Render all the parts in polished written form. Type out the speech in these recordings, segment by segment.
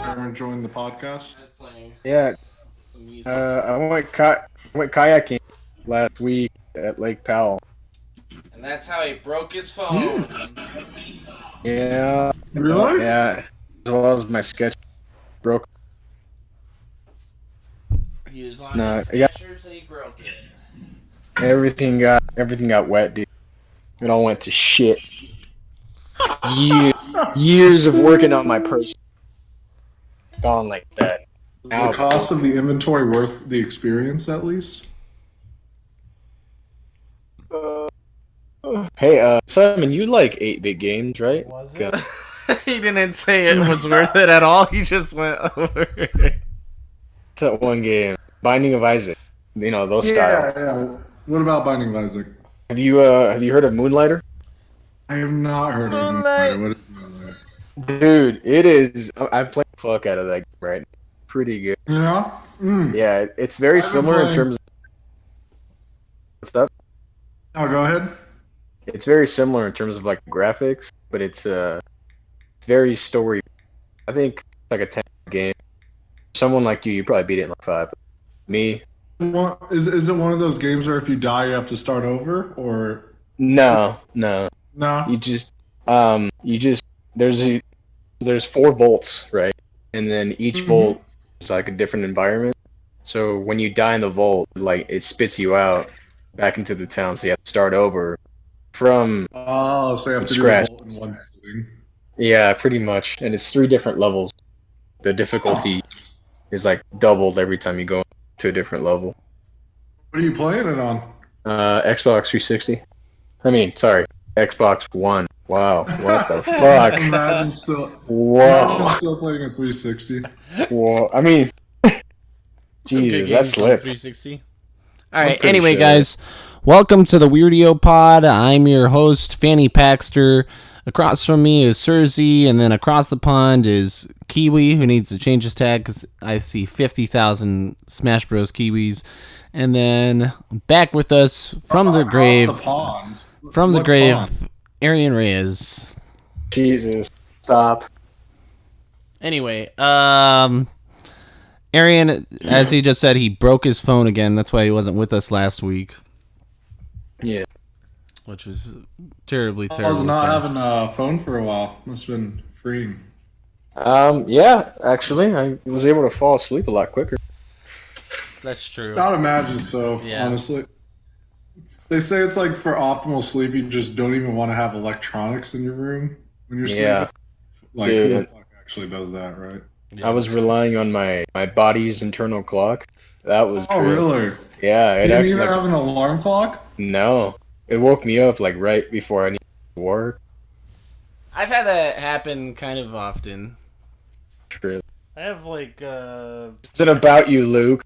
Everyone joined the podcast. Yeah. I went kayaking last week at Lake Powell. And that's how he broke his phone. Yeah. Really? Yeah. As well as my sketch broke. He was on his Skechers and he broke it. Everything got wet, dude. It all went to shit. Years of working on my person gone like that. Is the cost of the inventory worth the experience at least? Hey, Simon, you like 8-bit games, right? Was it? He didn't say it was worth it at all. He just went over it. It's that one game, Binding of Isaac. You know those styles. Yeah. What about Binding of Isaac? Have you heard of Moonlighter? I have not heard of Moonlight. What is Moonlight? Dude, it is. I'm playing the fuck out of that game right now. Pretty good. Yeah? Yeah, it's very similar in terms of. What's up? Oh, go ahead. It's very similar in terms of like graphics, but it's very story. I think it's like a 10 game. Someone like you probably beat it in like 5. Me? Is it one of those games where if you die you have to start over, or? No. No. You just there's 4 volts, right? And then each volt is like a different environment. So when you die in the vault, like it spits you out back into the town, so you have to start over from so you have to scratch. do the vault in one sitting. Yeah, pretty much. And it's 3 different levels. The difficulty is like doubled every time you go to a different level. What are you playing it on? Xbox 360. I mean, sorry, Xbox One. Wow, what the fuck? Imagine still playing a 360. Whoa, I mean, Jesus, that's slipped. 360. All right. Anyway, guys, welcome to the Weirdio Pod. I'm your host, Fanny Paxter. Across from me is Cersei, and then across the pond is Kiwi, who needs to change his tag because I see 50,000 Smash Bros. Kiwis. And then back with us from the grave, Arian Reyes. Jesus, stop. Anyway, Arian, as he just said, he broke his phone again. That's why he wasn't with us last week. Yeah. Which was terribly I was not sad. having a phone for a while. Must have been freeing. Yeah, actually, I was able to fall asleep a lot quicker. That's true. I'd imagine so, Yeah. honestly. They say it's like for optimal sleep, you just don't even want to have electronics in your room when you're sleeping. Like, dude, who the fuck actually does that, right? Yeah. I was relying on my body's internal clock. That was Oh, true. really? Yeah. You didn't even have an alarm clock? No. It woke me up like right before I needed to work. I've had that happen kind of often. True. I have like Is it about you, Luke?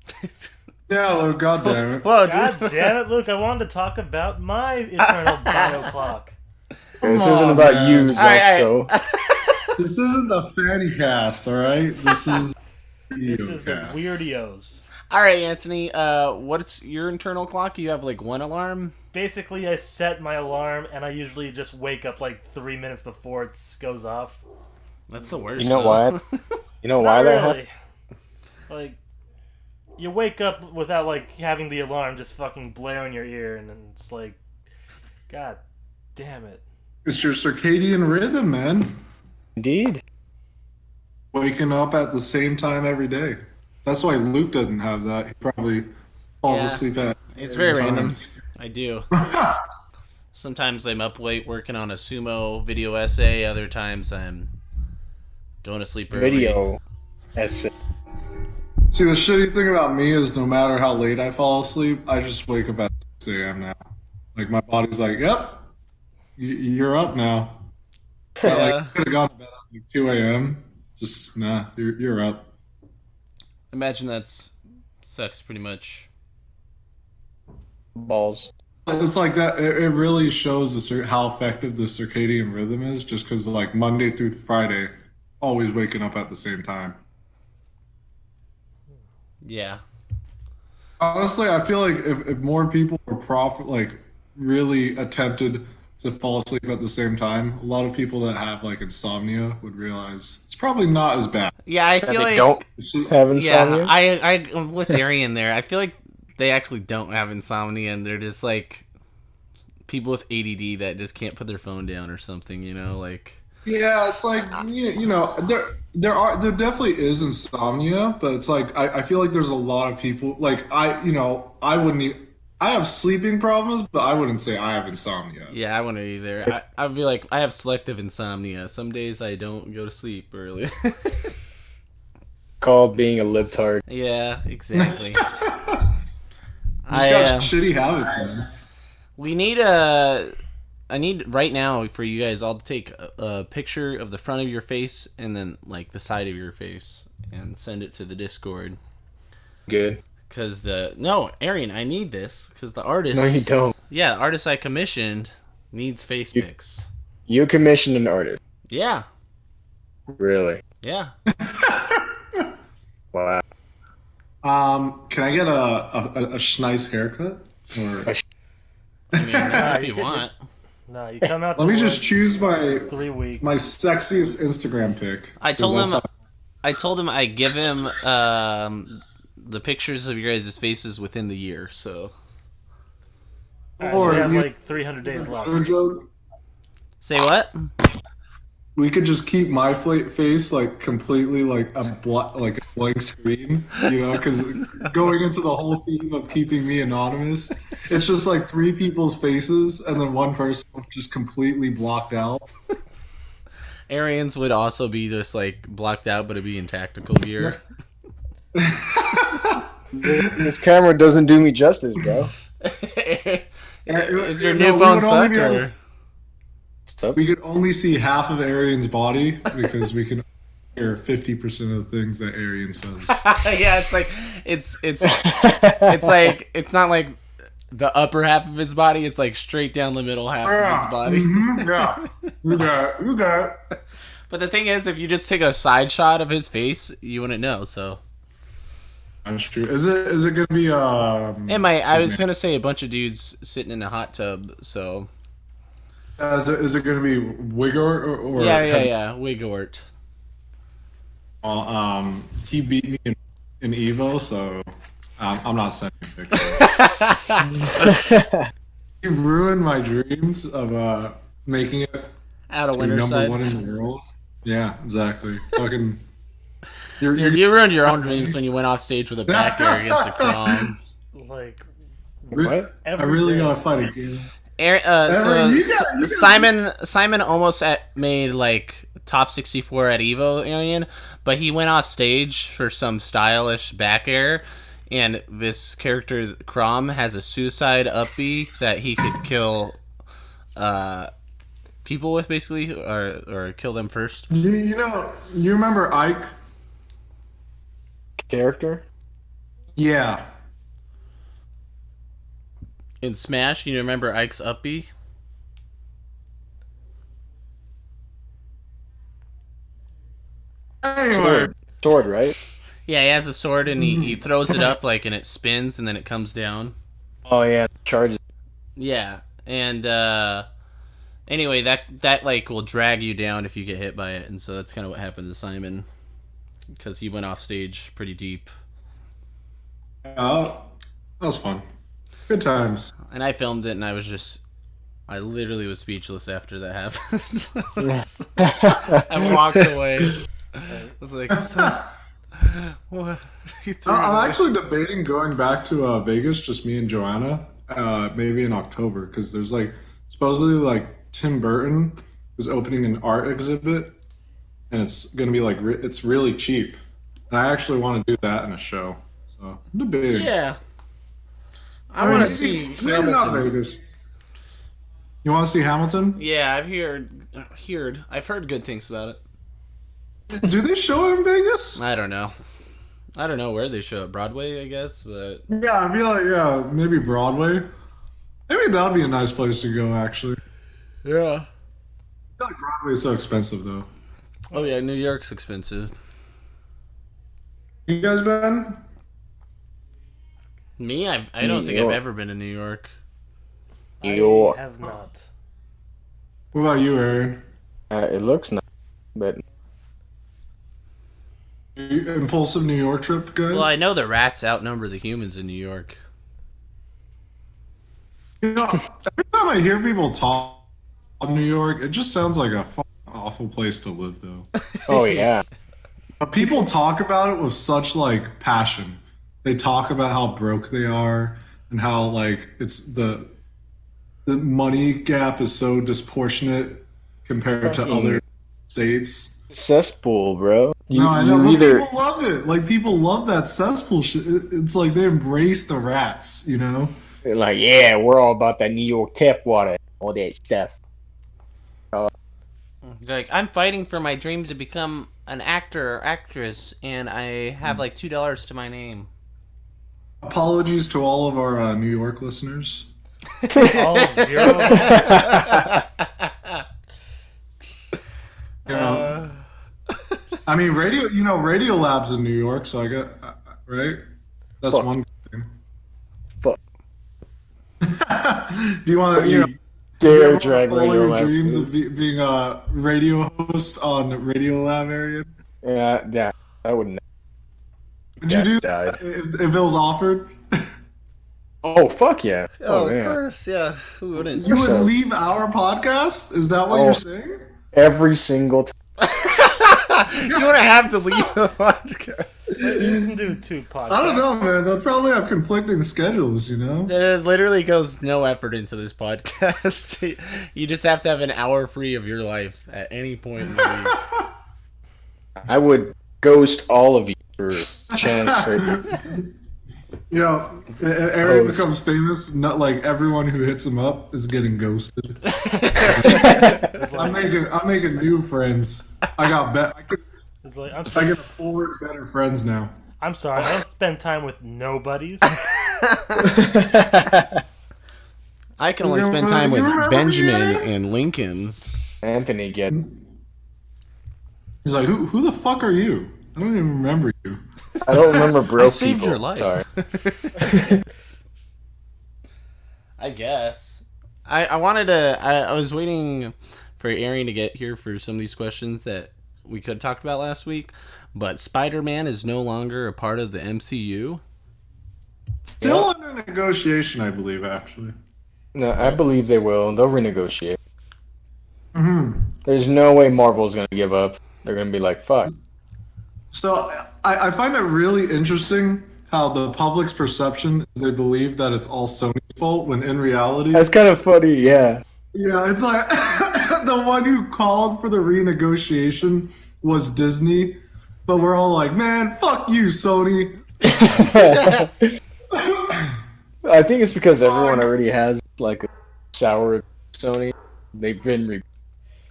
Yeah, Luke, goddamn it. Whoa, God damn it, Luke! I wanted to talk about my eternal bio clock. This Come isn't on, about man. you, All right. Zelko. This isn't the Fanny Cast, alright? This is This is the Cast. Weirdios. All right, Anthony. What's your internal clock? You have like one alarm? Basically, I set my alarm, and I usually just wake up like 3 minutes before it goes off. That's the worst. You know though. what? You know why Not that happened? really. Like, you wake up without like having the alarm just fucking blare in your ear, and then it's like, God damn it. It's your circadian rhythm, man. Indeed. Waking up at the same time every day. That's why Luke doesn't have that. He probably falls Yeah. asleep at It's very random. times. I do. Sometimes I'm up late working on a sumo video essay. Other times I'm going to sleep early. Video essay. See, the shitty thing about me is no matter how late I fall asleep, I just wake up at 6 a.m. now. Like, my body's like, yep, you're up now. I could have gone to bed at like 2 a.m. Just, nah, you're up. Imagine that's sucks pretty much. Balls. It's like that. It really shows how effective the circadian rhythm is, just because like Monday through Friday, always waking up at the same time. Yeah. Honestly, I feel like if more people were really attempted to fall asleep at the same time. A lot of people that have like insomnia would realize it's probably not as bad. Yeah, I That feel they like don't have yeah, insomnia. I'm with Arian there. I feel like they actually don't have insomnia, and they're just like people with ADD that just can't put their phone down or something. You know, like Yeah, it's like you know there definitely is insomnia, but it's like I feel like there's a lot of people like I wouldn't even, I have sleeping problems, but I wouldn't say I have insomnia. yeah, I wouldn't either. I'd be like I have selective insomnia. Some days I don't go to sleep early. Called being a libtard. Yeah, exactly. Just got shitty habits, man. We need I need right now for you guys all to take a picture of the front of your face and then like the side of your face and send it to the Discord. Good. Cause Arian, I need this because the artist. No, you don't. Yeah, the artist I commissioned needs face pics. You commissioned an artist. Yeah, Really? yeah. Wow. Can I get a nice haircut? Or I mean, if you want. No, you come out. let me the just woods choose my 3 weeks. sexiest Instagram pic. I told him I give him the pictures of your guys' faces within the year. So Alright, Or we have you- like 300 days left. say what? We could just keep my face like completely like a blank screen, you know, because going into the whole theme of keeping me anonymous, it's just like 3 people's faces and then one person just completely blocked out. Arian's would also be just like blocked out, but it'd be in tactical gear. This camera doesn't do me justice, bro. Is your No, new we phone would only suck? be able Or? to- We could only see half of Arian's body because we can hear 50% of the things that Arian says. Yeah, it's like it's like it's not like the upper half of his body. It's like straight down the middle half of his body. Mhm, yeah. You got it. But the thing is, if you just take a side shot of his face, you wouldn't know. So That's true. Is it gonna be it might. I was gonna say a bunch of dudes sitting in a hot tub. So is it gonna be Wigor or yeah, Wigort. Well, he beat me in Evo, so I'm not sending pictures. He ruined my dreams of making it Out of to number Winterside. 1 in the world. Yeah, exactly. Fucking. Dude, you ruined your own dreams when you went off stage with a back air against a Crom. Like What? I really gotta fight again. Simon almost made like top 64 at Evo Alien, but he went off stage for some stylish back air, and this character Crom has a suicide uppy that he could kill people with basically, or kill them first. You remember Ike? Character? Yeah. In Smash, you remember Ike's uppy? Anyway, Sword, right? Yeah, he has a sword and he throws it up like and it spins and then it comes down. Oh yeah, charges. Yeah, and anyway, that like will drag you down if you get hit by it, and so that's kind of what happened to Simon, because he went off stage pretty deep. that was fun. Good times. And I filmed it, and I literally was speechless after that happened. I walked away. I was like, what? You threw it I'm away. actually debating going back to Vegas, just me and Joanna, maybe in October, because there's like supposedly like Tim Burton is opening an art exhibit, and it's gonna be like it's really cheap, and I actually want to do that in a show. So I'm debating. Yeah. I mean, want to see maybe not Hamilton. Vegas. You want to see Hamilton? Yeah, I've heard good things about it. Do they show it in Vegas? I don't know. I don't know where they show it. Broadway, I guess, but Yeah, I feel like maybe Broadway. Maybe that would be a nice place to go. Actually, yeah. I feel like Broadway's so expensive though. Oh yeah, New York's expensive. You guys been? Me, I don't think I've ever been to New York. You I have not. What about you, Aaron? It looks nice, but Impulsive New York trip, guys? Well, I know the rats outnumber the humans in New York. You know, every time I hear people talk about New York, it just sounds like a fucking awful place to live, though. oh yeah, But people talk about it with such like passion. They talk about how broke they are and how like it's the money gap is so disproportionate compared to Fucking other states. cesspool, bro. No, I know, You but either people love it. Like people love that cesspool shit. It's like they embrace the rats, you know? like, yeah, we're all about that New York tap water, all that stuff. Like, I'm fighting for my dream to become an actor or actress, and I have like $2 to my name. Apologies to all of our New York listeners. All zero. You know, I mean, Radio Lab's in New York, so I got right. That's Fuck. one thing. Fuck. Do you want to, You you dare ever drag follow Radio your Lab. dreams of being a radio host on Radio Lab, Arian? Yeah, I wouldn't. Would you do Died. that if it was offered? Oh fuck yeah! Oh, of yeah. course, yeah. Who wouldn't? You would So- leave our podcast? Is that what Oh. you're saying? Every single time. You don't have to leave the podcast. You can do 2 podcasts. I don't know, man. They'll probably have conflicting schedules, you know? There literally goes no effort into this podcast. You just have to have an hour free of your life at any point in the week. I would ghost all of you for a chance. You know, Aaron Host. becomes famous. Not like everyone who hits him up is getting ghosted. It's I'm like, making new friends. I got it's like I'm I sorry. can afford better friends now. I'm sorry. I don't spend time with nobodies. I can only spend time with You remember me, Benjamin Aaron? and Lincoln's. Anthony get. He's like, who the fuck are you? I don't even remember you. I don't remember broke I saved people. your life. Sorry. I guess. I wanted to. I was waiting for Arian to get here for some of these questions that we could have talked about last week, but Spider-Man is no longer a part of the MCU. Still under negotiation, I believe, actually. No, I believe they will. They'll renegotiate. Hmm. There's no way Marvel's gonna give up. They're gonna be like, fuck. So I find it really interesting how the public's perception is they believe that it's all Sony's fault when in reality, That's kind of funny, yeah. yeah, it's like the one who called for the renegotiation was Disney, but we're all like, man, fuck you, Sony. I think it's because everyone already has like a sour Sony. They've been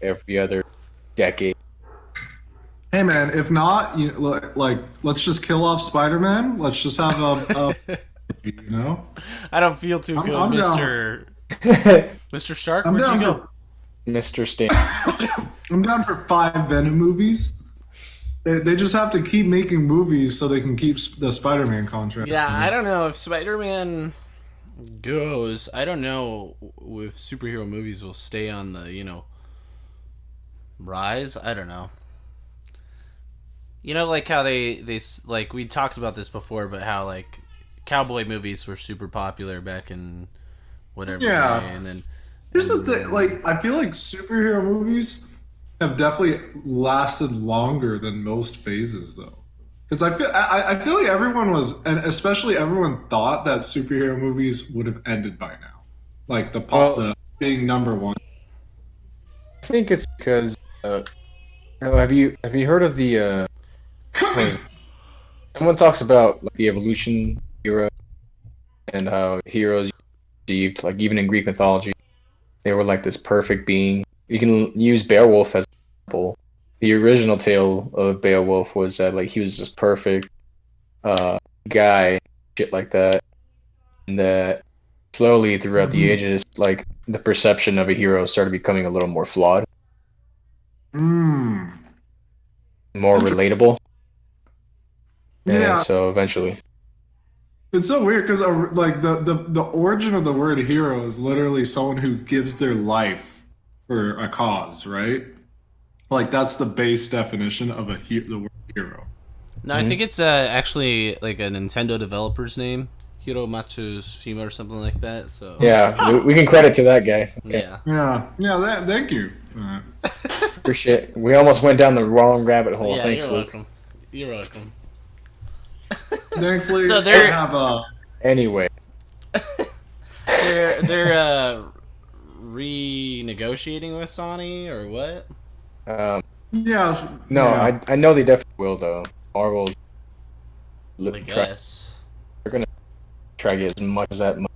every other decade. Hey man, if not, like let's just kill off Spider-Man. Let's just have a you know. I don't feel too good, I'm down. Mr. Stark. I'm Where'd down you go? for Mr. Stan. I'm down for 5 Venom movies. They just have to keep making movies so they can keep the Spider-Man contract. Yeah, I don't know if Spider-Man goes. I don't know if superhero movies will stay on the rise. I don't know. You know, like how they like we talked about this before, but how like cowboy movies were super popular back in whatever Yeah. day, and then Here's the thing, like I feel like superhero movies have definitely lasted longer than most phases, though. Because I feel like everyone was, and especially everyone thought that superhero movies would have ended by now, like the being number one. I think it's because. Have you heard of the? What is it? Someone talks about like the evolution hero and how heroes received, like even in Greek mythology, they were like this perfect being. You can use Beowulf as an example. The original tale of Beowulf was that like he was this perfect guy, shit like that, and that slowly throughout the ages, like the perception of a hero started becoming a little more flawed, Mm. more relatable. And Yeah, so eventually, it's so weird because like the origin of the word hero is literally someone who gives their life for a cause, right? Like that's the base definition of the word hero. No, I think it's actually like a Nintendo developer's name, Hiro Matsushima or something like that. So Yeah, we can credit to that guy. Okay. yeah. Yeah. Thank you. Appreciate it. We almost went down the wrong rabbit hole. Yeah, Thanks, you're Luke. welcome. You're welcome. Thankfully, So I they're- have a. Anyway, They're renegotiating with Sony or what? no, Yeah. I know they definitely will though. Marvel's I guess. try to get as much as that money.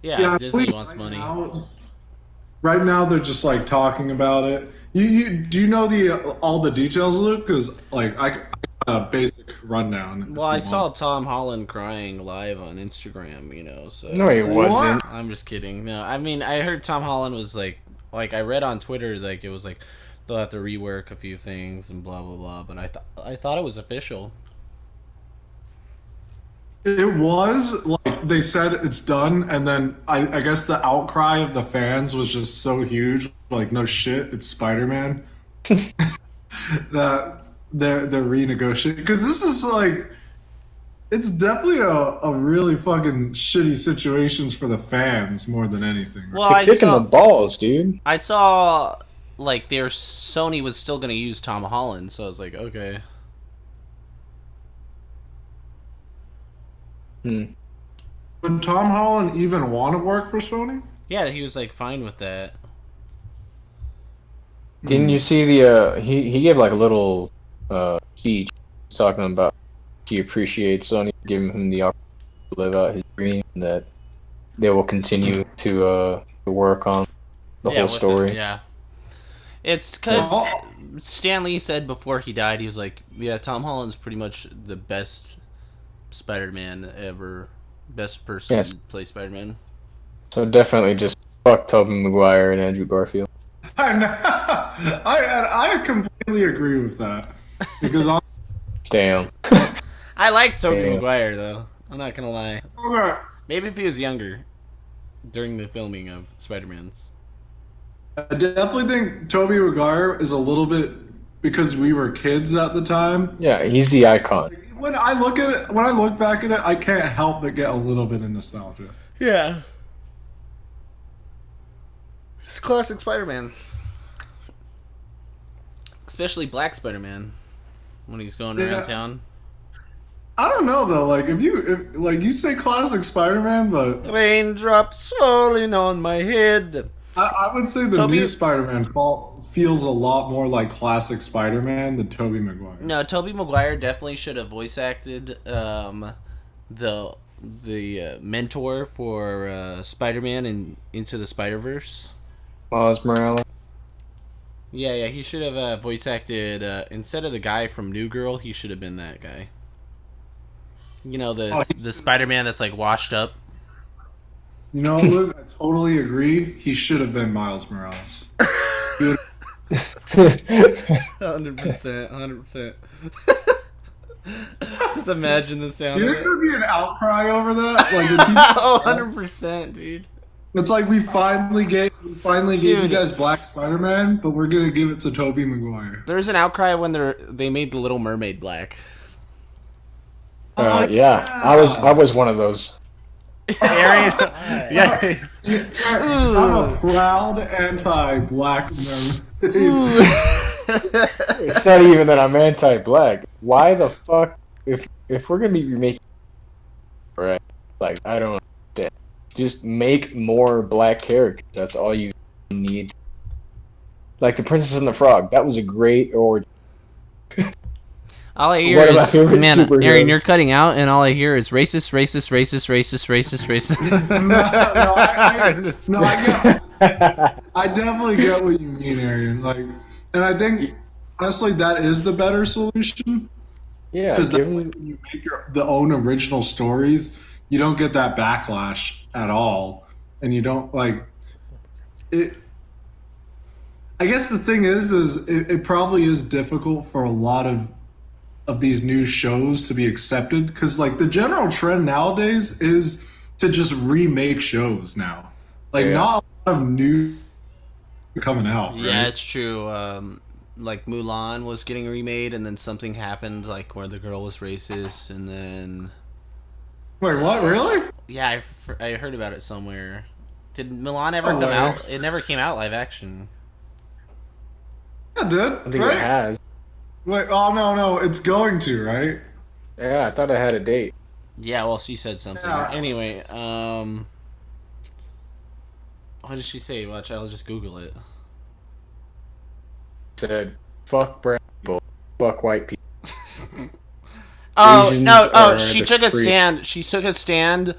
Yeah, I Disney believe wants money. Right now, they're just like talking about it. You do you know all the details, Luke? Because like I got a basic rundown. Well, I saw Tom Holland crying live on Instagram, so No, he it's like- wasn't. I'm just kidding. No, I mean, I heard Tom Holland was like I read on Twitter like it was like they'll have to rework a few things and blah blah blah. But I thought it was official. It was like they said it's done, and then I guess the outcry of the fans was just so huge. Like, no shit, it's Spider-Man. That they're renegotiating because this is like it's definitely a really fucking shitty situations for the fans more than anything. Well, I Kicking saw the balls, dude. I saw like Sony was still gonna use Tom Holland, so I was like, okay. Would Tom Holland even want to work for Sony? Yeah, he was like fine with that. Didn't you see the he gave like a little speech talking about he appreciates Sony giving him the opportunity to live out his dream and that they will continue to work on the whole with story. it, yeah. It's because Well- Stan Lee said before he died, he was like, yeah, Tom Holland's pretty much the best Spider-Man ever. Best person Yes. to play Spider-Man. So definitely just fuck Tobey Maguire and Andrew Garfield. I know. I completely agree with that because Damn. I like Tobey Yeah. Maguire, though. I'm not gonna lie. I'm Maybe if he was younger during the filming of Spider-Man's. I definitely think Tobey Maguire is a little bit because we were kids at the time. Yeah, he's the icon. When I look at it, when I look back at it, I can't help but get a little bit of nostalgia. Yeah. It's classic Spider-Man. Especially Black Spider-Man. When he's going around Yeah. town. I don't know though. Like if you say classic Spider-Man, but Raindrops falling on my head. I would say the Tobey- new Spider-Man feels a lot more like classic Spider-Man than Tobey Maguire. No, Tobey Maguire definitely should have voice acted the mentor for Spider-Man and Into the Spider-Verse. Miles Morales. Yeah, he should have voice acted instead of the guy from New Girl. He should have been that guy. You know the Spider-Man that's like washed up. You know, Luke, I totally agree. He should have been Miles Morales. Dude, 100%. Just imagine the sound you of think it. there'd be an outcry over that? Like, if people- Oh, 100%, dude. it's like we finally gave you Dude. guys Black Spider-Man, but we're gonna give it to Tobey Maguire. There's an outcry when they made the Little Mermaid black. Yeah, I was one of those. Arian, yeah, I'm a proud anti-black man. It's not even that I'm anti-black. Why the fuck? If we're gonna be remaking, right? Like I don't understand. Just make more black characters. That's all you need. Like the Princess and the Frog. That was a great origin. all I hear One of my is, favorite man, superheroes. Aaron, you're cutting out, and all I hear is racist. No, I definitely get what you mean, Arian. Like, and I think honestly that is the better solution Yeah, because give when him, you make the own original stories, you don't get that backlash at all, and you don't like it. I guess the thing is it probably is difficult for a lot of these new shows to be accepted because like the general trend nowadays is to just remake shows now. Like Yeah. not a lot of new coming out. Yeah, right? it's true. Like Mulan was getting remade, and then something happened, like where the girl was racist, and then Wait, what? Really? yeah, I heard about it somewhere. Did Mulan ever Oh, come wait. out? It never came out live action. Yeah, it did. I think right? it has. Wait, oh no, it's going to, right? Yeah, I thought I had a date. Yeah, well, she said something. Yeah. Anyway, what did she say? Watch, I'll just Google it. Said, fuck brown people, fuck white people. Oh Asians no! Oh, are she the took a free- stand. She took a stand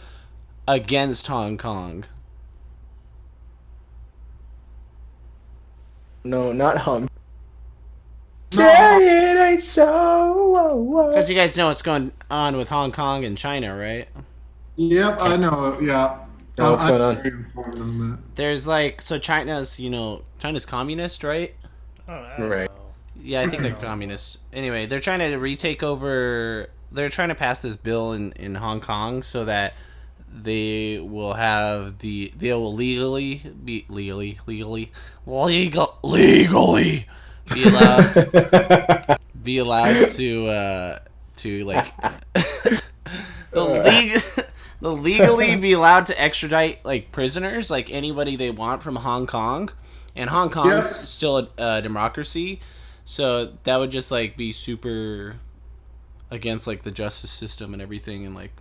against Hong Kong. No, not hung. No. Say it ain't so. Because you guys know what's going on with Hong Kong and China, right? Yep, I know. Yeah. Oh, what's going on? very informed on that. There's like, so China's, China's communist, right? Oh, I don't Right. know. Yeah, I think they're communists. Anyway, they're trying to retake over. They're trying to pass this bill in Hong Kong so that they will have they will legally be allowed to like they'll legally be allowed to extradite like prisoners, like anybody they want from Hong Kong, and Hong Kong's Yep. still a democracy, so that would just like be super against like the justice system and everything, and like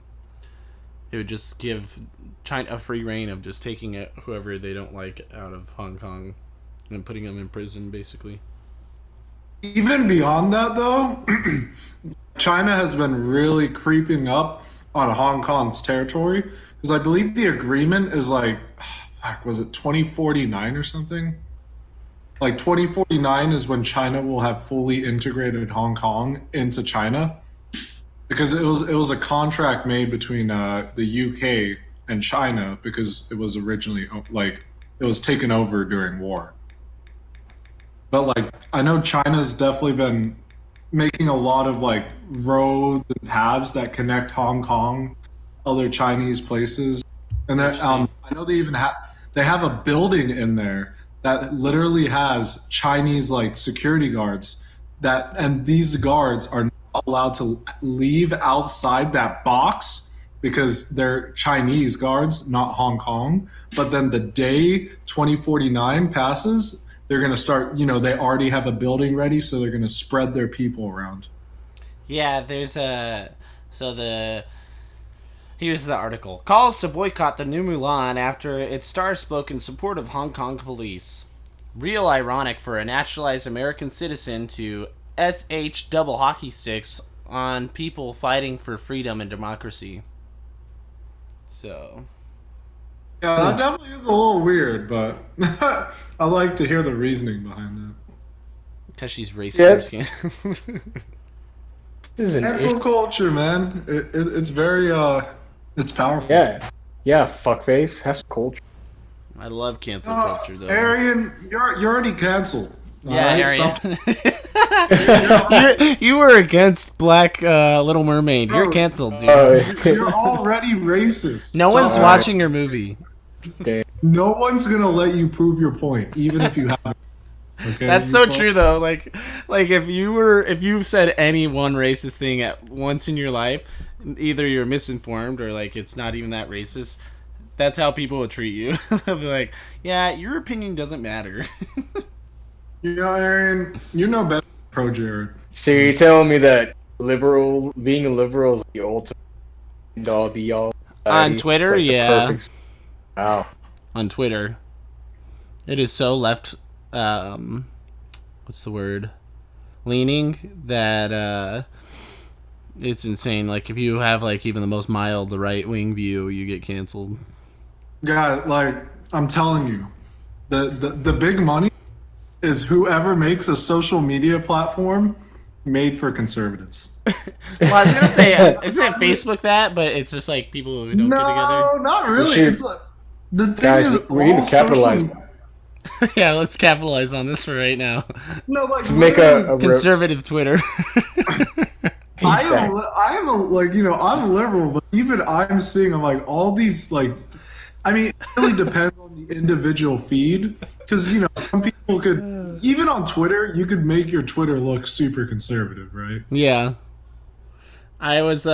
it would just give China a free reign of just taking it whoever they don't like out of Hong Kong and putting them in prison, basically. Even beyond that, though, China has been really creeping up on Hong Kong's territory because I believe the agreement is like, was it 2049 or something? Like 2049 is when China will have fully integrated Hong Kong into China, because it was a contract made between the UK and China because it was originally like it was taken over during war. But like I know China's definitely been making a lot of like roads and paths that connect Hong Kong, other Chinese places, and then I know they even have a building in there that literally has Chinese like security guards and these guards are not allowed to leave outside that box because they're Chinese guards, not Hong Kong. But then the day 2049 passes, they're going to start, they already have a building ready, so they're going to spread their people around. Yeah, here's the article. Calls to boycott the new Mulan after its star spoke in support of Hong Kong police. Real ironic for a naturalized American citizen to SH double hockey sticks on people fighting for freedom and democracy. So... Yeah, that definitely is a little weird, but I like to hear the reasoning behind that. Because she's racist. This is an Cancel culture, man. It's very, it's powerful. Yeah, fuckface. Have some culture. I love cancel culture, though. Arian, you're already canceled. Yeah, Arian. you were against Black Little Mermaid. You're canceled, dude. You're already racist. No one's Stop. watching your movie. No one's gonna let you prove your point, even if you haven't. Okay? That's so true, though. Like if you've said any one racist thing at once in your life, either you're misinformed or like it's not even that racist. That's how people will treat you. They'll be like, "Yeah, your opinion doesn't matter." Aaron, you know better than Pro Jared. So you're telling me that being a liberal is the ultimate end all be all? On Twitter, It's like the yeah. perfect- Wow. On Twitter, it is so left. What's the word? Leaning that it's insane. Like if you have like even the most mild right wing view, you get canceled. God, like I'm telling you, the big money is whoever makes a social media platform made for conservatives. Well, I was gonna say, isn't it Facebook that? But it's just like people who don't get together. No, not really. should- It's like, the thing Guys, is, we need all to capitalize. social- Yeah, let's capitalize on this for right now. No, like To make a Conservative Twitter. I am like I'm liberal, but even I'm seeing like all these like I mean, it really depends on the individual feed. Because, you know, some people could, even on Twitter, you could make your Twitter look super conservative, right? Yeah. I was,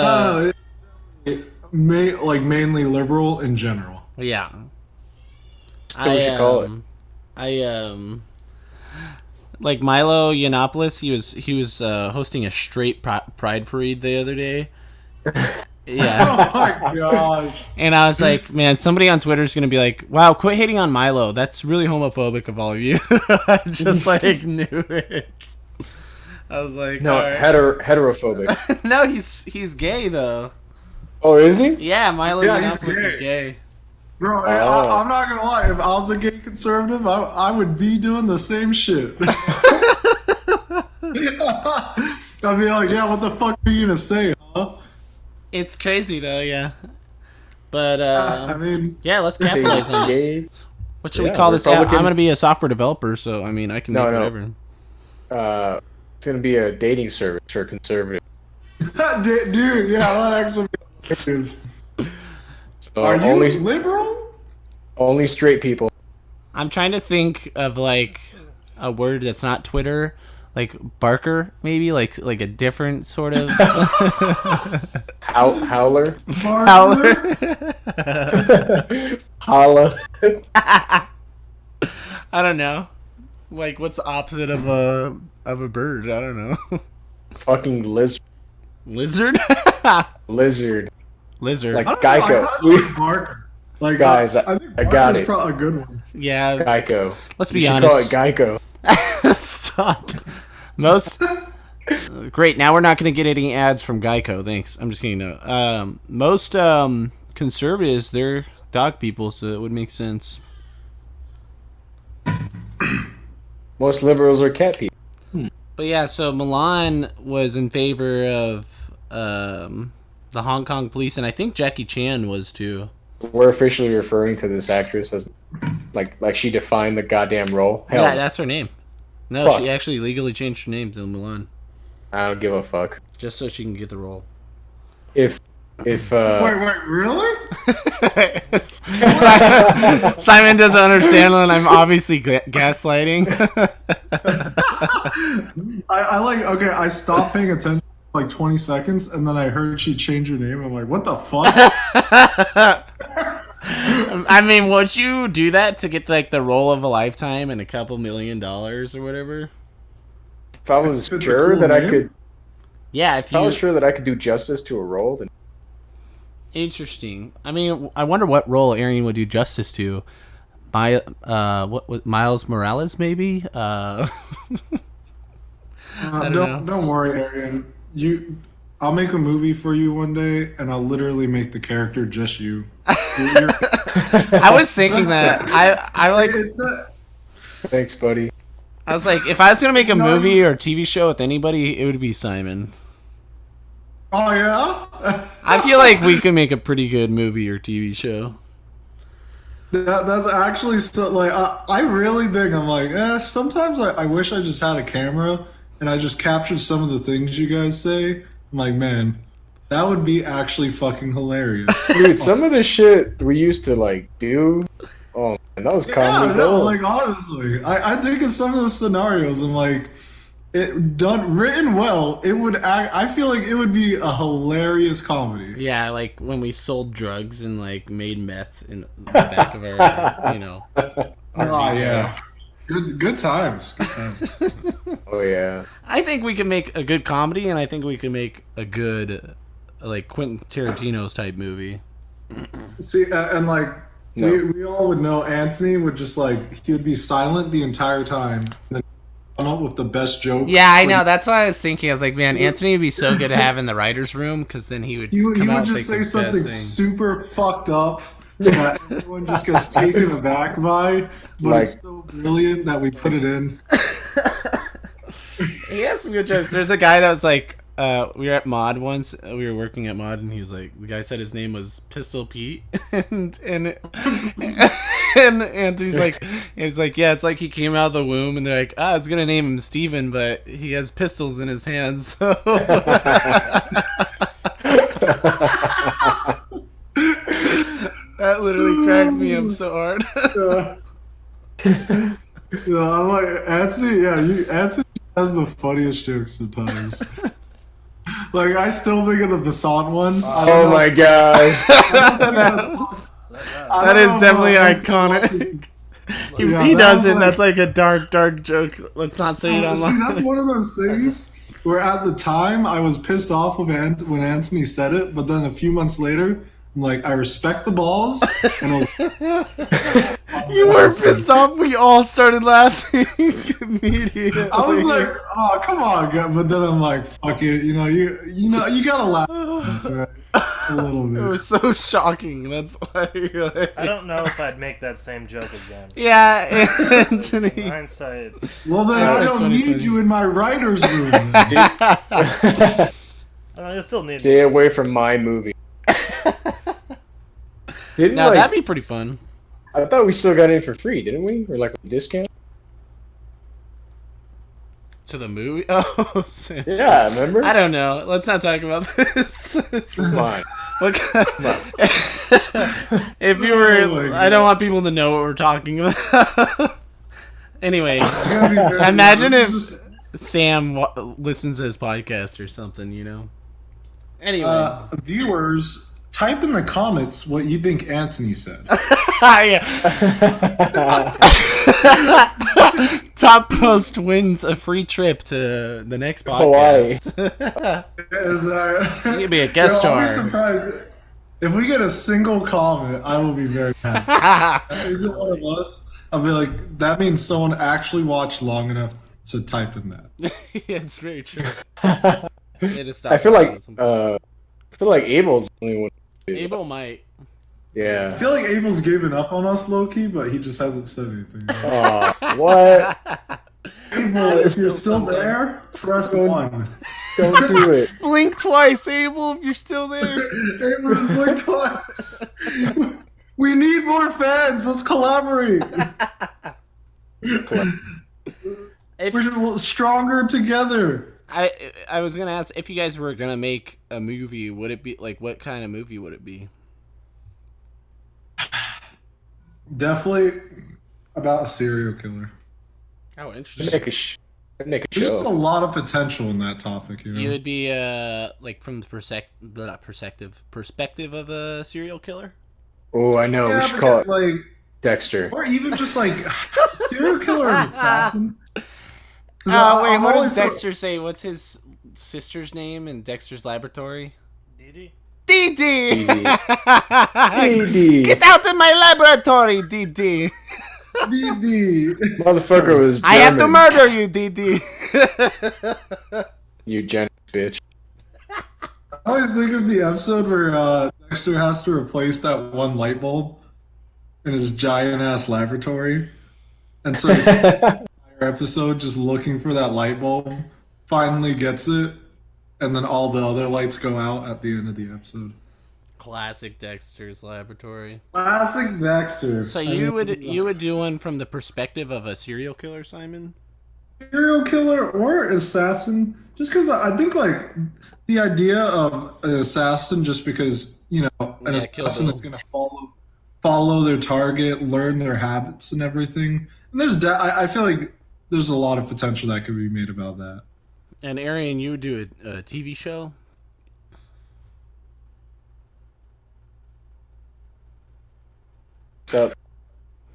mainly liberal in general. yeah. That's what we should call it. Like Milo Yiannopoulos, he was hosting a straight pride parade the other day. Yeah. Oh my gosh. And I was like, man, somebody on Twitter is going to be like, wow, quit hating on Milo. That's really homophobic of all of you. I just like knew it. I was like, No, all right. heterophobic. No, he's gay though. Oh, is he? Yeah, Milo Yeah, he's Yiannopoulos is gay. gay. Bro, Oh. I'm not gonna lie. If I was a gay conservative, I would be doing the same shit. I'd be like, yeah, what the fuck are you gonna say, huh? It's crazy though, yeah. But I mean, yeah, let's capitalize on this. Gay. What should we Yeah, call this? I'm Republican- going to be a software developer, so I mean, I can make No. whatever. It's gonna be a dating service for conservative. dude, yeah, that actually is. So Are you only liberal? only straight people. I'm trying to think of like a word that's not Twitter, like Barker, maybe like a different sort of Howler. howler. Holla. I don't know. Like, what's the opposite of a bird? I don't know. Fucking lizard. Lizard. Lizard. Lizard. Like I don't know, I Geico. kinda like Barker. Like, Guys, I think I got Barker's it. probably a good one. Yeah. Geico. Let's You be should honest. call it Geico. Stop. Most. Great. Now we're not going to get any ads from Geico. Thanks. I'm just kidding. No. Most conservatives, they're dog people, so it would make sense. Most liberals are cat people. But yeah, so Milan was in favor of the Hong Kong police, and I think Jackie Chan was too. We're officially referring to this actress as like she defined the goddamn role. Hell, Yeah, that's her name. No, Fuck. she actually legally changed her name to Milan I don't give a fuck. just so she can get the role. If Wait, really? Simon doesn't understand when I'm obviously gaslighting. I like, okay, I stopped paying attention for like 20 seconds, and then I heard she change her name. I'm like, what the fuck? I mean, would you do that to get like the role of a lifetime and a couple $1 million or whatever? I was If it's a sure cool that I name. could, Yeah, if if I you was sure that I could do justice to a role, then interesting. I mean, I wonder what role Arian would do justice to. What Miles Morales maybe? I don't know. Don't worry, Arian. I'll make a movie for you one day, and I'll literally make the character just you. I was thinking that I like. It's not. thanks, buddy. I was like, if I was gonna make a movie or TV show with anybody, it would be Simon. Oh yeah. I feel like we could make a pretty good movie or TV show. That's actually so. Like, I really think I'm like, sometimes I wish I just had a camera and I just captured some of the things you guys say. I'm like, man, that would be actually fucking hilarious. Dude, some of the shit we used to like do, oh man, that was Yeah, comedy no, gold. like honestly, I think of some of the scenarios and like it written well, it would I feel like it would be a hilarious comedy. Yeah, like when we sold drugs and like made meth in the back of our, our Oh yeah. Good times. Good times. Oh yeah. I think we can make a good comedy, and I think we can make a good, like Quentin Tarantino's type movie. See, and like No. we all would know Anthony would just like he would be silent the entire time and then come up with the best joke. Yeah, I know. That's why I was thinking. I was like, man, Anthony would be so good to have in the writers' room because then he would He come would out just with say like, the something best thing. super fucked up that everyone just gets taken aback by, but Like- it's so brilliant that we put it in. He has some good jokes. There's a guy that was like, we were at Mod once. We were working at Mod, and he was like, the guy said his name was Pistol Pete, and Anthony's like, yeah, it's like he came out of the womb, and they're like, I was gonna name him Steven, but he has pistols in his hands. So. That That literally cracked me up so hard. I'm like Anthony. Yeah, Anthony has the funniest jokes sometimes. Like I still think of the Basant one. Oh my god. That is definitely iconic. He does it. That's like a dark joke. Let's not say it See, online. that's one of those things where at the time I was pissed off when Anthony said it, but then a few months later, I'm like, I respect the balls. And You were pissed off. We all started laughing immediately. I was like, oh, come on, guy. But then I'm like, fuck it. You gotta laugh a little bit. It was so shocking. That's why you're like... I don't know if I'd make that same joke again. Yeah, Anthony. In hindsight. Well, then I don't need you in my writer's room. I still need Stay away from my movie. Now that'd be pretty fun. I thought we still got in for free, didn't we? Or like a discount? To the movie? Oh, Santa. Yeah, remember? I don't know. Let's not talk about this. Come on. If you were... I don't want people to know what we're talking about. Anyway, imagine if Sam listens to his podcast or something, you know? Anyway. Viewers... Type in the comments what you think Anthony said. Top post wins a free trip to the next podcast. You could be a guest star. I'll be surprised if we get a single comment. I will be very happy. Is it one of us? I'll be like, that means someone actually watched long enough to type in that. Yeah, it's very true. I feel like Abel's the only one. Abel might. Yeah. I feel like Abel's given up on us, low-key, but he just hasn't said anything. Oh, what? Abel, if you're still there, press 1. Don't do it. Blink twice, Abel, if you're still there. Abel, just blink twice. We need more fans. Let's collaborate. We're stronger together. I was gonna ask if you guys were gonna make a movie, would it be like what kind of movie would it be? Definitely about a serial killer. Oh, interesting. Make a There's just a show. lot of potential in that topic, you know. You would be like from the perspective of a serial killer. Oh, I know. Yeah, we should call it like Dexter. or even just like serial killer and assassin. Wait, I'm what does always Dexter say? What's his sister's name in Dexter's laboratory? Didi? Didi! Didi. Get out of my laboratory, Didi! DD. Motherfucker was German. I have to murder you, Didi! You eugenics bitch. I always think of the episode where Dexter has to replace that one light bulb in his giant ass laboratory, and so he's episode just looking for that light bulb, finally gets it, and then all the other lights go out at the end of the episode. Classic Dexter's laboratory. Classic Dexter. So you would do one from the perspective of a serial killer, Simon? Serial killer or assassin, just because I think like the idea of an assassin, just because an assassin is going to follow their target, learn their habits and everything. And I feel like there's a lot of potential that could be made about that. And Arian, you would do a TV show? So,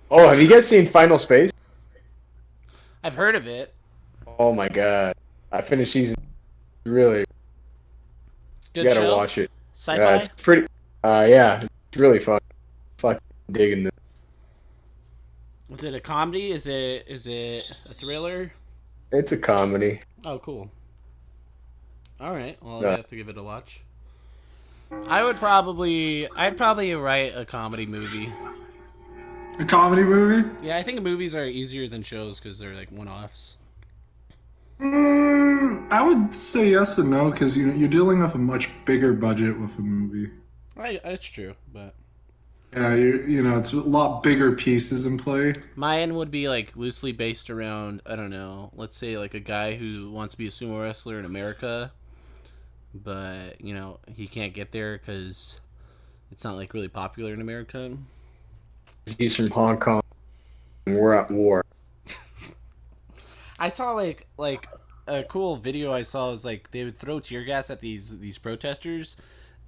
have you guys seen Final Space? I've heard of it. Oh my god. I finished season. Really. Good You gotta show? watch it. Sci-fi? Yeah, it's pretty. Yeah, it's really fun. Fucking digging this. Is it a comedy? Is it a thriller? It's a comedy. Oh, cool. All right. Well, Yeah. I have to give it a watch. I'd probably write a comedy movie. A comedy movie? Yeah, I think movies are easier than shows because they're like one-offs. I would say yes and no because you're dealing with a much bigger budget with a movie. That's true, but Yeah, it's a lot bigger pieces in play. mine would be like loosely based around, I don't know, let's say like a guy who wants to be a sumo wrestler in America, but he can't get there because it's not like really popular in America. He's from Hong Kong. And we're at war. I saw like a cool video I saw was like they would throw tear gas at these protesters,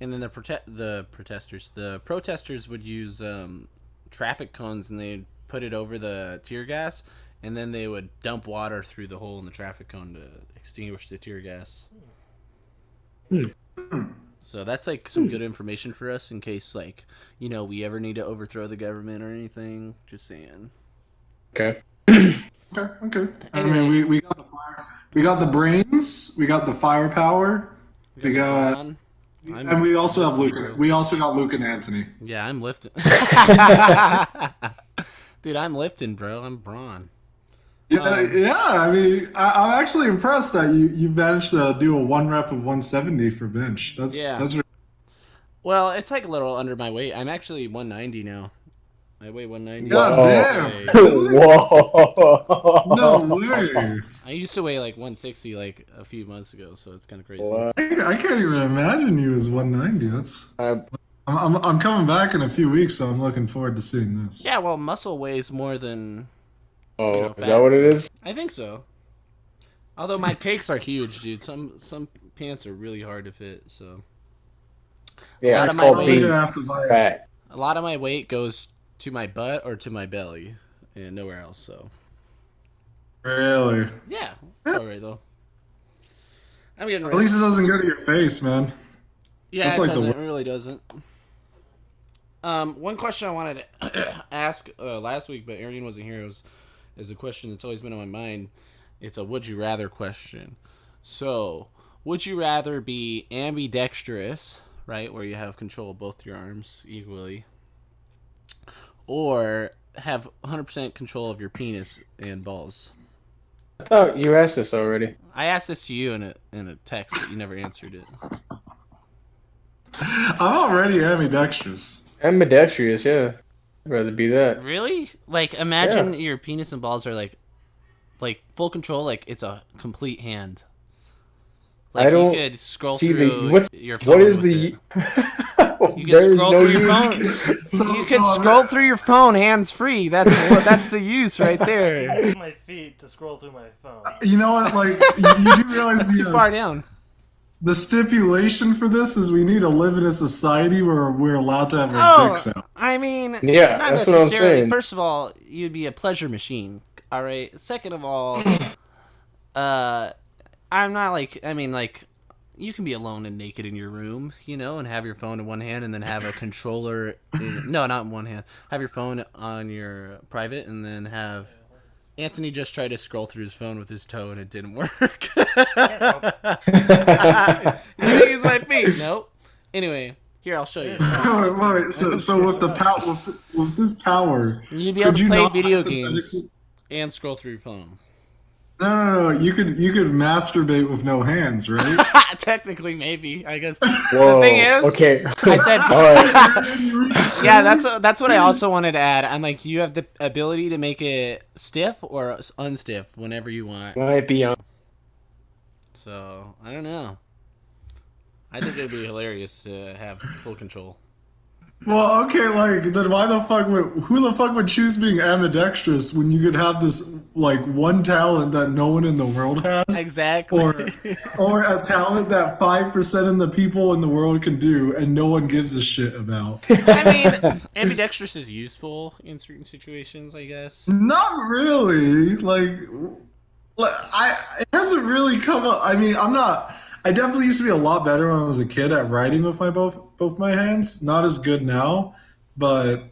and then the protesters would use traffic cones and they'd put it over the tear gas, and then they would dump water through the hole in the traffic cone to extinguish the tear gas. So that's like some good information for us in case like, you know, we ever need to overthrow the government or anything. Just saying. Okay. Okay. I mean, we got the fire, we got the brains, we got the firepower, we got, and we also have Luke. We also got Luke and Anthony. Yeah, I'm lifting. Dude, I'm lifting, bro. I'm brawn. Yeah. I mean, I'm actually impressed that you managed to do a 1 rep of 170 for bench. That's Well, it's like a little under my weight. I'm actually 190 now. I weigh 190. God damn. Whoa. No way. I used to weigh like 160 like a few months ago, so it's kind of crazy. What? I can't even imagine you as 190. That's. I- I'm coming back in a few weeks, so I'm looking forward to seeing this. Yeah, well, muscle weighs more than. Oh, You know, is that what it is? I think so. Although my cakes are huge, dude. Some pants are really hard to fit, so. Yeah, lot it's of my called weight- being You're gonna have to buy fat. A lot of my weight goes to my butt or to my belly, and nowhere else. So. Really? Yeah, it's alright though. I'm getting At ready. least it doesn't go to your face, man. Yeah, That's it like the doesn't. It really doesn't. One question I wanted to ask last week, but Arian wasn't here. Is a question that's always been on my mind. It's a would you rather question. So, would you rather be ambidextrous, right, where you have control of both your arms equally, or have 100% control of your penis and balls? I thought you asked this already. I asked this to you in a text, but you never answered it. I'm already ambidextrous. Ambidextrous, yeah. I'd rather be that. Really? Like, imagine your penis and balls are like full control. Like it's a complete hand. Like I don't you could scroll see through your phone. what is with the? it. You can scroll through your phone. You could scroll through your phone hands free. That's the use right I there. use my feet to scroll through my phone. You know what? Like you do realize That's too far down. the stipulation for this is we need to live in a society where we're allowed to have our dicks out. I mean, Yeah, not that's what I'm necessarily. saying. First of all, you'd be a pleasure machine. All right. Second of all, I'm not like. I mean, like, you can be alone and naked in your room, you know, and have your phone in one hand, and then have a controller. No, not in one hand. Have your phone on your private, and then have. Anthony just tried to scroll through his phone with his toe, and it didn't work. He's gonna use my feet. Nope. Anyway, here I'll show you. Wait, so with the with this power, You'd be able could to you play not video hypothetically- games and scroll through your phone. No. You could masturbate with no hands, right? Technically, maybe. I guess. Whoa. The thing is, okay. I said, All right. yeah. That's what I also wanted to add. I'm like, you have the ability to make it stiff or unstiff whenever you want. Might be on. So I don't know. I think it'd be hilarious to have full control. Well, okay, like then who the fuck would choose being ambidextrous when you could have this like one talent that no one in the world has, Exactly. or a talent that 5% of the people in the world can do and no one gives a shit about? I mean, ambidextrous is useful in certain situations, I guess. Not really. It hasn't really come up. I mean, I definitely used to be a lot better when I was a kid at writing with my both my hands. Not as good now, but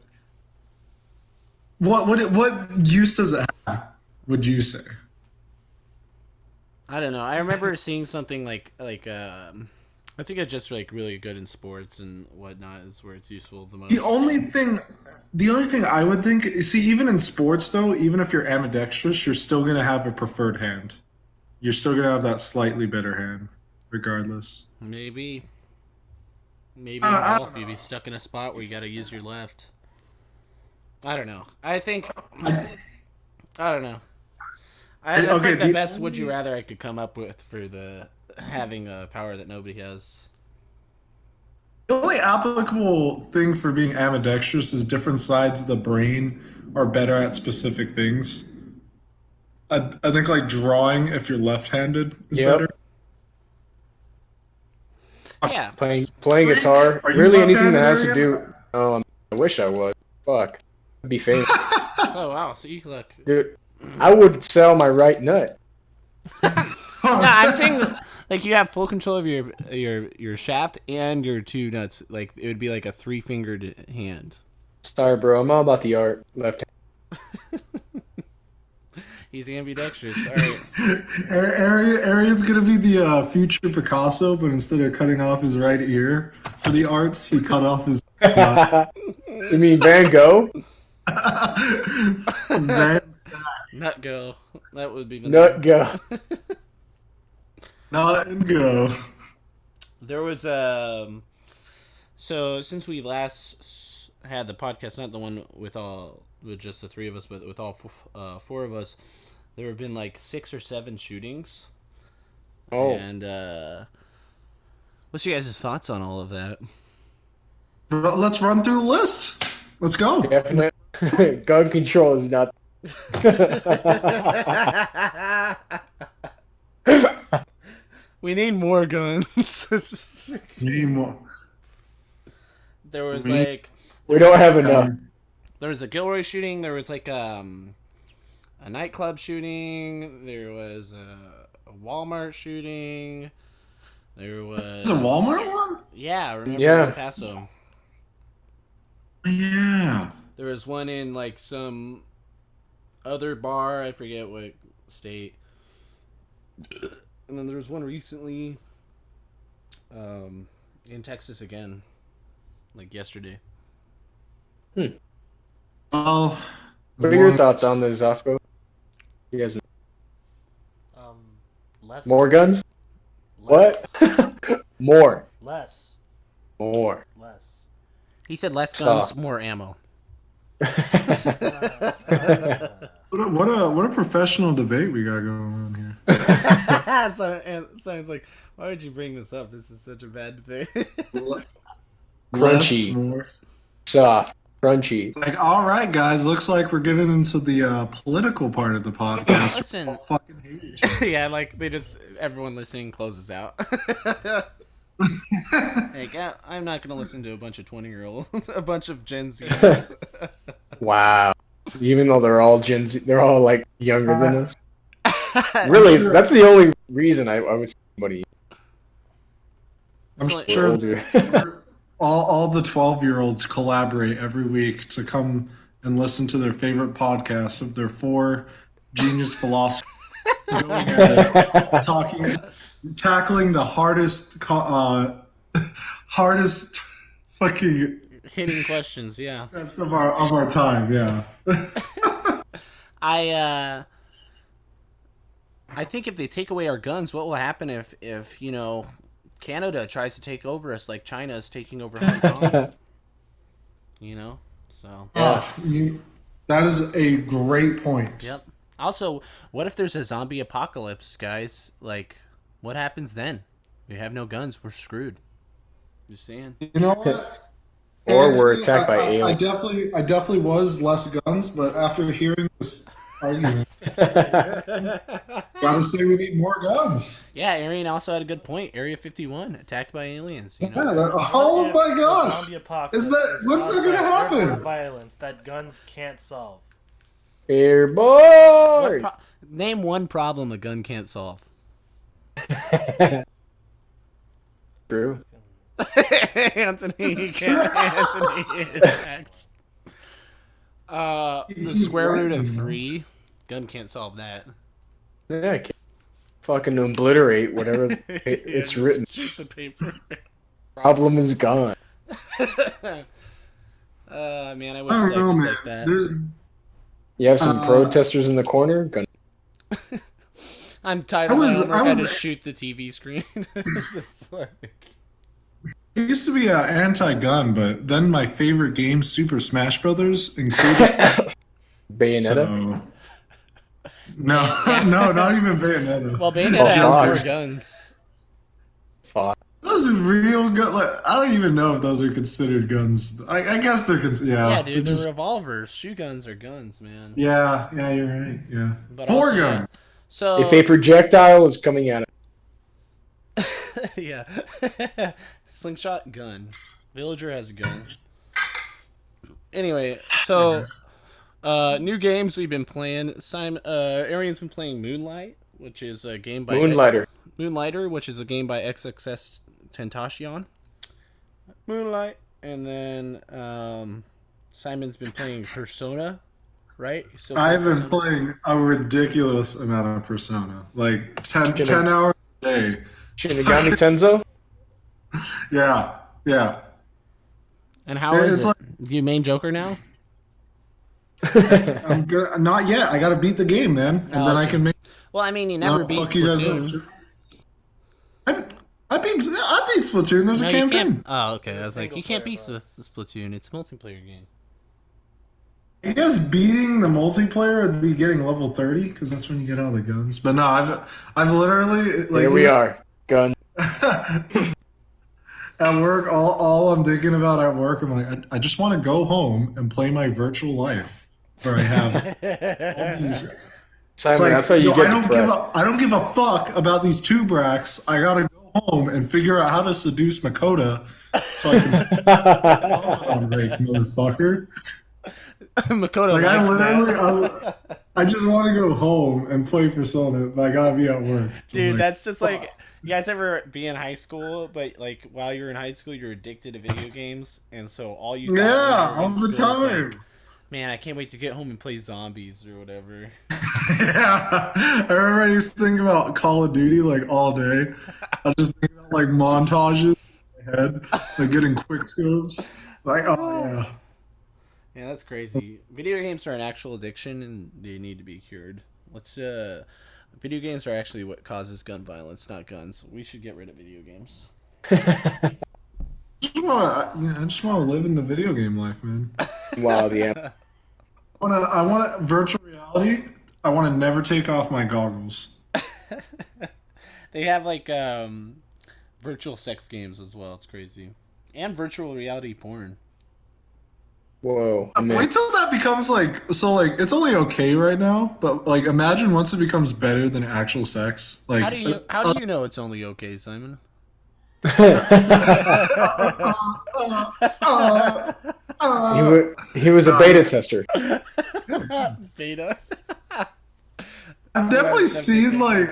what use does it have? Would you say? I don't know. I remember seeing something like I think it's just like really good in sports and whatnot is where it's useful the most. The only thing I would think, see, even in sports though, even if you're ambidextrous, you're still gonna have a preferred hand. You're still gonna have that slightly better hand, regardless. Maybe in I golf you'd be stuck in a spot where you got to use your left. I don't know. I think I don't know. That's Okay, like the the best would you rather I could come up with for the having a power that nobody has. The only applicable thing for being ambidextrous is different sides of the brain are better at specific things. I think like drawing, if you're left-handed, is Yep. better. Yeah. Playing guitar. Are you Really anything left-handed, that has to Arian? do. I wish I was. Fuck. I'd be famous. So wow. See, look. Dude, I would sell my right nut. No, I'm saying like you have full control of your shaft and your two nuts. Like it would be like a 3-fingered hand. Sorry, bro. I'm all about the art. Left hand. He's ambidextrous. All right. Arian's gonna be the future Picasso, but instead of cutting off his right ear for the arts, he cut off his. You mean Van Gogh? Man, Nut go. That would be the Nut go. not go. There was so since we last had the podcast, not the one with just the three of us, but with all four of us, there have been like 6 or 7 shootings. Oh. And what's your guys' thoughts on all of that? But let's run through the list. Let's go. Definite. Gun control is not. We need more guns. Need more. There was We- like We don't have enough. there was a Gilroy shooting. There was like a nightclub shooting. There was a Walmart shooting. There was There's a Walmart one? Yeah, I remember Yeah. El Paso. Yeah. There was one in like some other bar. I forget what state. And then there was one recently in Texas again, like yesterday. Well, What are your thoughts on this, Zafko? You guys, Less. more guns? Less. What? More. Less. More. Less. He said less guns, Stop. more ammo. What a professional debate we got going on here. So it's like, why would you bring this up? This is such a bad debate. Crunchy. Less, more. Soft. Crunchy. Like, all right, guys. Looks like we're getting into the political part of the podcast. Listen. All fucking hate each other. Yeah, like everyone listening closes out. Like, I'm not gonna listen to a bunch of 20-year-olds, a bunch of Gen Zs. Wow. Even though they're all Gen Z, they're all like younger than us. Really, sure. that's the only reason I would say somebody I'm like- sure older. all the 12-year-olds collaborate every week to come and listen to their favorite podcast of their 4 genius philosophers going at it, tackling the hardest fucking Hitting questions, yeah. steps of our time. Yeah. I think if they take away our guns, what will happen if Canada tries to take over us like China is taking over Hong Kong? So. That is a great point. Yep. Also, what if there's a zombie apocalypse, guys? Like, what happens then? We have no guns. We're screwed. Just saying. You know what? Or And we're see, attacked by I aliens. definitely was less guns, but after hearing this argument, gotta say we need more guns. Yeah, Arian also had a good point. Area 51, attacked by aliens. Yeah, oh If my the gosh! zombie apocalypse Is that- is when's that caused gonna by happen? urban violence that guns can't solve. Airborne! Name one problem a gun can't solve. True. Anthony, you can't. Anthony is the square root of 3. Gun can't solve that. Yeah, I can't fucking obliterate whatever it's just written. Shoot the paper. Problem is gone. Man, I wish I don't life know, was man. like that. There's- You have some protesters in the corner. Gun. I'm tired I of my was- homework. I I was- just shoot the TV screen. Just like... I used to be anti-gun, but then my favorite game, Super Smash Brothers, included. Bayonetta. So, no, not even Bayonetta. Well, Bayonetta has Fox. more guns. Fuck. It those real guns? Like, I don't even know if those are considered guns. I guess they're yeah. Yeah, dude, they're they're just revolvers. Shoe guns are guns, man. yeah. You're right. Yeah, But four also, guns. yeah. So If a projectile is coming at yeah, slingshot gun. Villager has a gun. Anyway, so new games we've been playing. Arian's been playing Moonlight, which is a game by Moonlighter, which is a game by XXS Tentacion. Moonlight, and then Simon's been playing Persona, right? I've been playing a ridiculous amount of Persona, like 10 hours a day. Shinigami Tenzo? Yeah. And how is it? Like, Do you main Joker now? I'm good. Not yet. I got to beat the game, man, and then I can make. Well, I mean, you never beat Splatoon. I beat Splatoon. There's a campaign. Oh, okay. I was like, you can't beat Splatoon. It's a multiplayer game. I guess beating the multiplayer would be getting level 30 because that's when you get all the guns. But no, I've literally like Here we are, gun. At work, all I'm thinking about at work, I'm like, I just want to go home and play my virtual life where I have all these. Simon, Like, that's how you get I don't give a fuck about these two bracks. I gotta go home and figure out how to seduce Makoto so I can on break, motherfucker. Makoto Like that. I just want to go home and play Persona, but I gotta be at work. Dude, like, that's just like, you guys ever be in high school, but like while you're in high school, you're addicted to video games, and so all you all the time. Like, man, I can't wait to get home and play zombies or whatever. Yeah, I remember I used to think about Call of Duty like all day. I just think about like montages in my head, like getting quick scopes. Like, oh yeah. Yeah, that's crazy. Video games are an actual addiction, and they need to be cured. Video games are actually what causes gun violence, not guns. We should get rid of video games. I just want to live in the video game life, man. Wow, yeah. I want virtual reality. I want to never take off my goggles. They have like virtual sex games as well. It's crazy, and virtual reality porn. Whoa. Wait till that becomes like it's only okay right now, but like imagine once it becomes better than actual sex. Like How do you know it's only okay, Simon? He was a beta tester. Beta. I've definitely seen like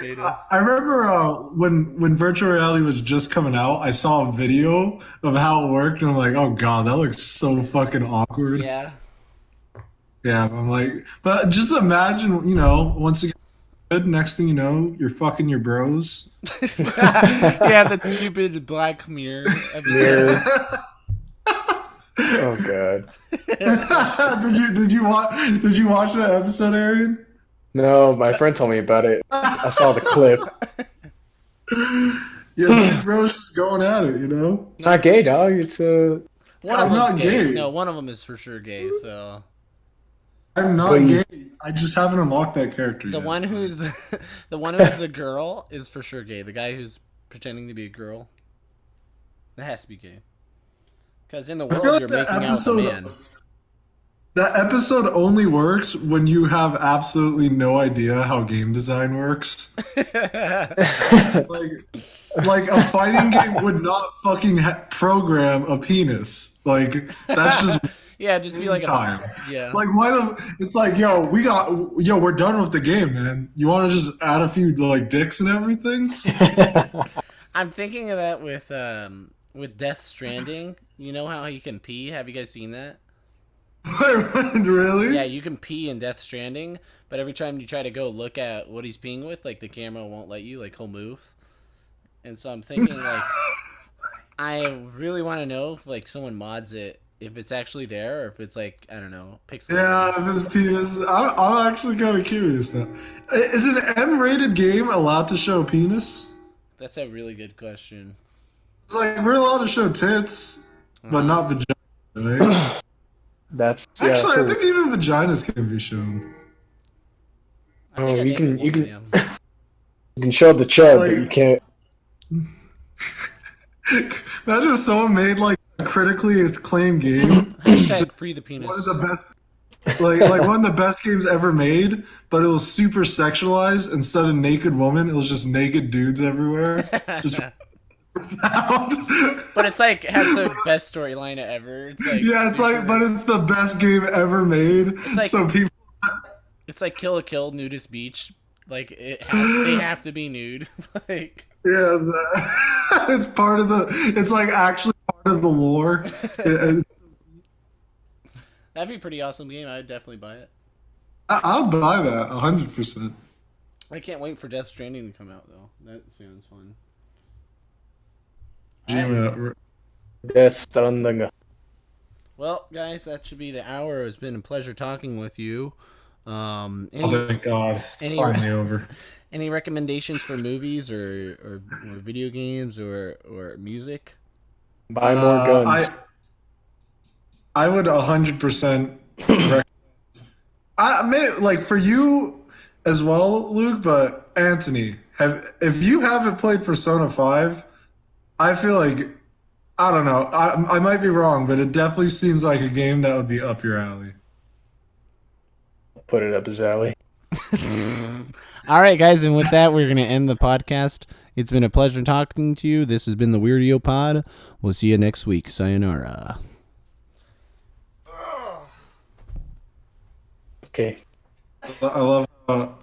I remember when virtual reality was just coming out, I saw a video of how it worked, and I'm like, oh god, that looks so fucking awkward. Yeah. Yeah, I'm like, but just imagine, once again, good. Next thing you know, you're fucking your bros. Yeah, that stupid Black Mirror episode. Oh god. Did you watch that episode, Arian? No, my friend told me about it. I saw the clip. Yeah, bros just going at it, It's not gay, dog. It's One of them's not gay. gay. No, one of them is for sure gay. So I'm not gay. I just haven't unlocked that character the yet. one who's the girl is for sure gay. The guy who's pretending to be a girl, that has to be gay. Because in the feel world, like you're that making out with a man. That episode only works when you have absolutely no idea how game design works. Like a fighting game would not fucking program a penis. Like that's just Yeah, just be like time. Yeah. Like it's like, we're done with the game, man. You want to just add a few like dicks and everything? I'm thinking of that with Death Stranding. You know how you can pee? Have you guys seen that? Really? Yeah, you can pee in Death Stranding, but every time you try to go look at what he's peeing with, like the camera won't let you, like he'll move. And so I'm thinking like I really want to know if like someone mods it, if it's actually there or if it's like, I don't know, pixelated. Yeah, if it's penis. I'm actually kind of curious now. Is an M-rated game allowed to show penis? That's a really good question. It's like we're allowed to show tits, but not vagina, right? Actually, I think even vaginas can be shown. You can show the chub, but you can't. Imagine if someone made like a critically acclaimed game, Hashtag free the penis. one of the best, like one of the best games ever made, but it was super sexualized. Instead of naked woman, it was just naked dudes everywhere. Just sound. But it's like has the best storyline ever. It's like Yeah, it's like, but it's the best game ever made. like- So people, it's like Kill a Kill nudist beach. Like they have to be nude. Like yeah, it's part of the. It's like actually part of the lore. that'd be a pretty awesome game. I'd definitely buy it. I'll buy that 100%. I can't wait for Death Stranding to come out though. That sounds fun. Death Stranding. Well, guys, that should be the hour. It's been a pleasure talking with you. Oh my god, it's finally over. Any recommendations for movies or video games or music? Buy more guns. I would 100% recommend. I may like for you as well, Luke, but Anthony, if you haven't played Persona 5, I feel like I don't know. I might be wrong, but it definitely seems like a game that would be up your alley. Put it up his alley. All right, guys, and with that, we're going to end the podcast. It's been a pleasure talking to you. This has been the Weirdio Pod. We'll see you next week. Sayonara. Okay. I love. Burn.